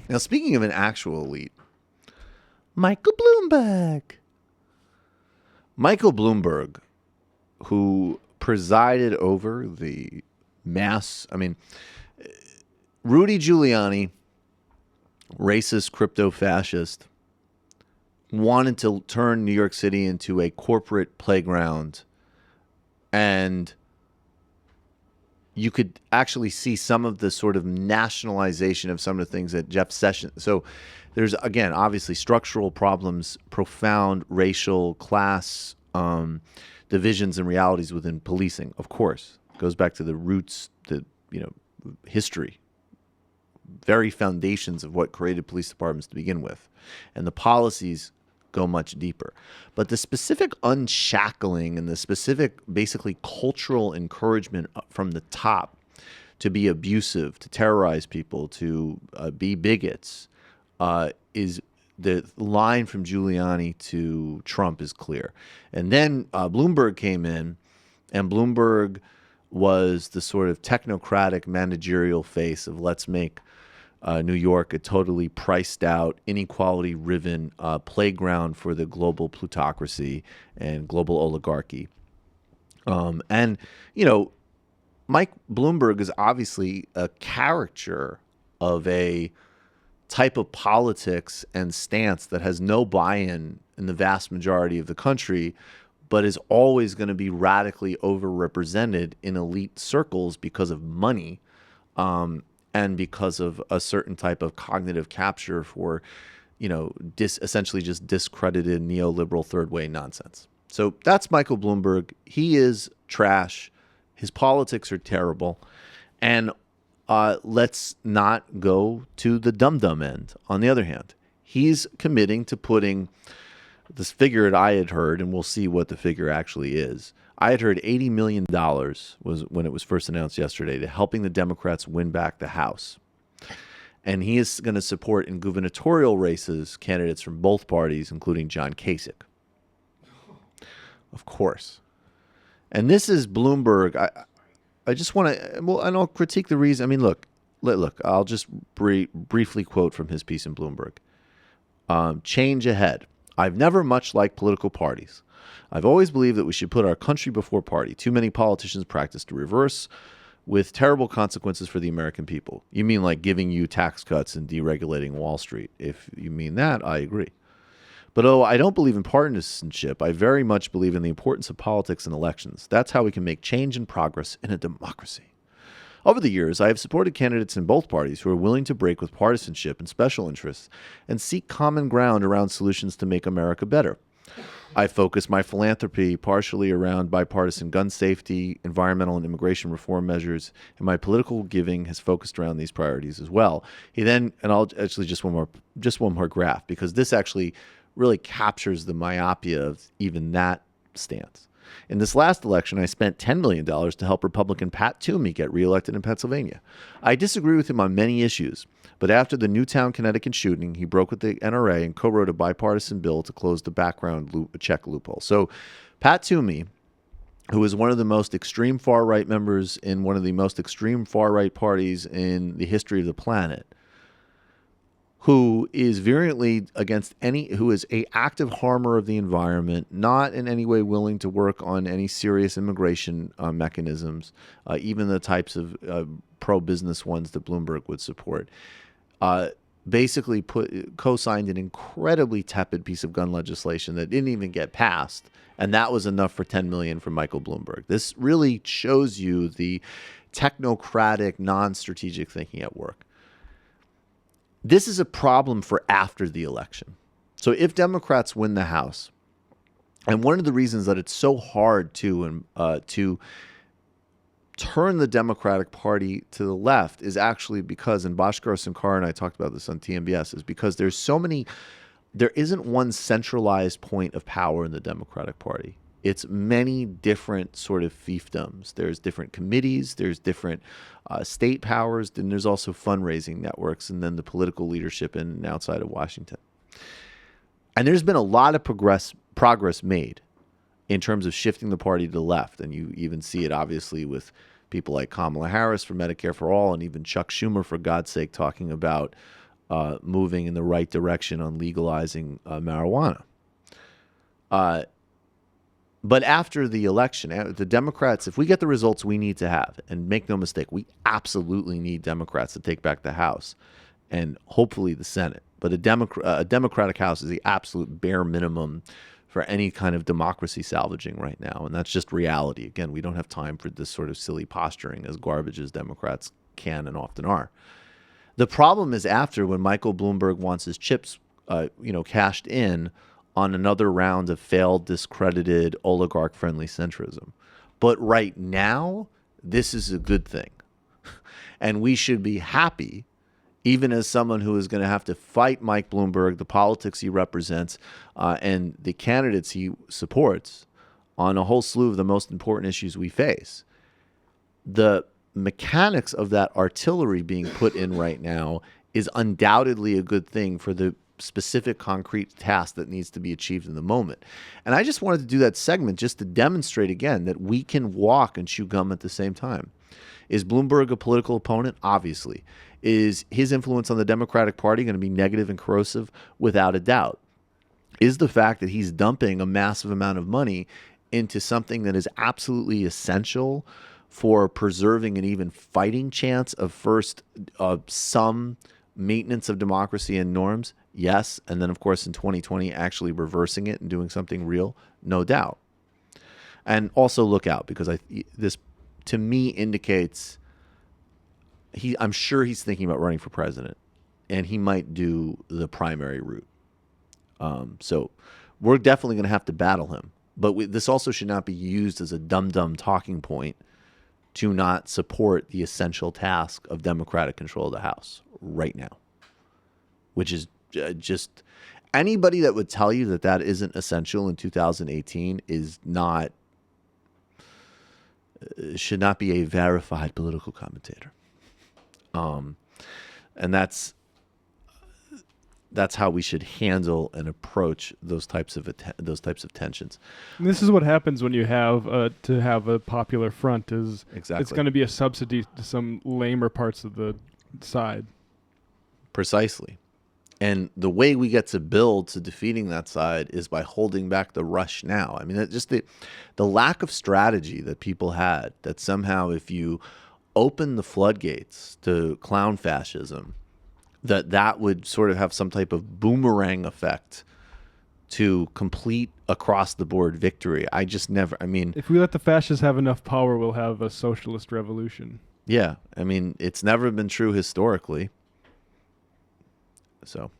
Now, speaking of an actual elite, Michael Bloomberg. Michael Bloomberg, who presided over the Rudy Giuliani, racist crypto fascist, wanted to turn New York City into a corporate playground. And you could actually see some of the sort of nationalization of some of the things that Jeff Sessions. So there's, again, obviously structural problems, profound racial, class divisions and realities within policing, of course. It goes back to the roots, history, very foundations of what created police departments to begin with. And the policies go much deeper. But the specific unshackling and the specific, basically, cultural encouragement from the top to be abusive, to terrorize people, to be bigots, is the line from Giuliani to Trump is clear. And then Bloomberg came in, and Bloomberg was the sort of technocratic managerial face of let's make New York a totally priced out, inequality-riven playground for the global plutocracy and global oligarchy. Mike Bloomberg is obviously a caricature of a type of politics and stance that has no buy-in in the vast majority of the country, but is always going to be radically overrepresented in elite circles because of money. And because of a certain type of cognitive capture for, essentially just discredited neoliberal third way nonsense. So that's Michael Bloomberg. He is trash. His politics are terrible. And let's not go to the dumb end. On the other hand, he's committing to putting this figure that I had heard, and we'll see what the figure actually is. I had heard $80 million was when it was first announced yesterday to helping the Democrats win back the House. And he is going to support in gubernatorial races candidates from both parties, including John Kasich. Of course. And this is Bloomberg. I just want to, and I'll critique the reason. I mean, look, I'll just briefly quote from his piece in Bloomberg. Change ahead. I've never much liked political parties. I've always believed that we should put our country before party. Too many politicians practice the reverse with terrible consequences for the American people. You mean like giving you tax cuts and deregulating Wall Street? If you mean that, I agree. But I don't believe in partisanship. I very much believe in the importance of politics and elections. That's how we can make change and progress in a democracy. Over the years, I have supported candidates in both parties who are willing to break with partisanship and special interests and seek common ground around solutions to make America better. I focus my philanthropy partially around bipartisan gun safety, environmental and immigration reform measures, and my political giving has focused around these priorities as well. He then, and I'll actually just one more graph, because this actually really captures the myopia of even that stance. In this last election, I spent $10 million to help Republican Pat Toomey get reelected in Pennsylvania. I disagree with him on many issues, but after the Newtown, Connecticut shooting, he broke with the NRA and co-wrote a bipartisan bill to close the background check loophole. So Pat Toomey, who is one of the most extreme far-right members in one of the most extreme far-right parties in the history of the planet, who is virulently against who is an active harmer of the environment, not in any way willing to work on any serious immigration mechanisms, even the types of pro-business ones that Bloomberg would support, basically co-signed an incredibly tepid piece of gun legislation that didn't even get passed, and that was enough for $10 million from Michael Bloomberg. This really shows you the technocratic, non-strategic thinking at work. This is a problem for after the election. So if Democrats win the House, and one of the reasons that it's so hard to turn the Democratic Party to the left is actually because, and Bhaskar Sankar and I talked about this on TMBS, is because there isn't one centralized point of power in the Democratic Party. It's many different sort of fiefdoms. There's different committees, there's different state powers, then there's also fundraising networks, and then the political leadership in and outside of Washington. And there's been a lot of progress made in terms of shifting the party to the left. And you even see it obviously with people like Kamala Harris for Medicare for All, and even Chuck Schumer, for God's sake, talking about moving in the right direction on legalizing marijuana. But after the election, the Democrats, if we get the results we need to have, and make no mistake, we absolutely need Democrats to take back the House and hopefully the Senate. But a Democratic House is the absolute bare minimum for any kind of democracy salvaging right now. And that's just reality. Again, we don't have time for this sort of silly posturing, as garbage as Democrats can and often are. The problem is after, when Michael Bloomberg wants his chips, cashed in on another round of failed, discredited, oligarch-friendly centrism. But right now, this is a good thing. And we should be happy, even as someone who is going to have to fight Mike Bloomberg, the politics he represents, and the candidates he supports on a whole slew of the most important issues we face. The mechanics of that artillery being put in right now is undoubtedly a good thing for the specific concrete task that needs to be achieved in the moment. And I just wanted to do that segment just to demonstrate again that we can walk and chew gum at the same time. Is Bloomberg a political opponent? Obviously. Is his influence on the Democratic Party going to be negative and corrosive? Without a doubt. Is the fact that he's dumping a massive amount of money into something that is absolutely essential for preserving an even fighting chance of first some maintenance of democracy and norms? Yes. And then, of course, in 2020, actually reversing it and doing something real? No doubt. And also look out, because this, to me, indicates I'm sure he's thinking about running for president, and he might do the primary route. So we're definitely going to have to battle him. But this also should not be used as a dum-dum talking point to not support the essential task of Democratic control of the House right now, which is just anybody that would tell you that that isn't essential in 2018 is not, should not be a verified political commentator. And that's how we should handle and approach those types of tensions. And this is what happens when you have to have a popular front. Is exactly. It's going to be a subsidy to some lamer parts of the side. Precisely. And the way we get to build to defeating that side is by holding back the rush now. I mean, just the lack of strategy that people had, that somehow if you open the floodgates to clown fascism, that would sort of have some type of boomerang effect to complete across-the-board victory. If we let the fascists have enough power, we'll have a socialist revolution. Yeah. I mean, it's never been true historically. So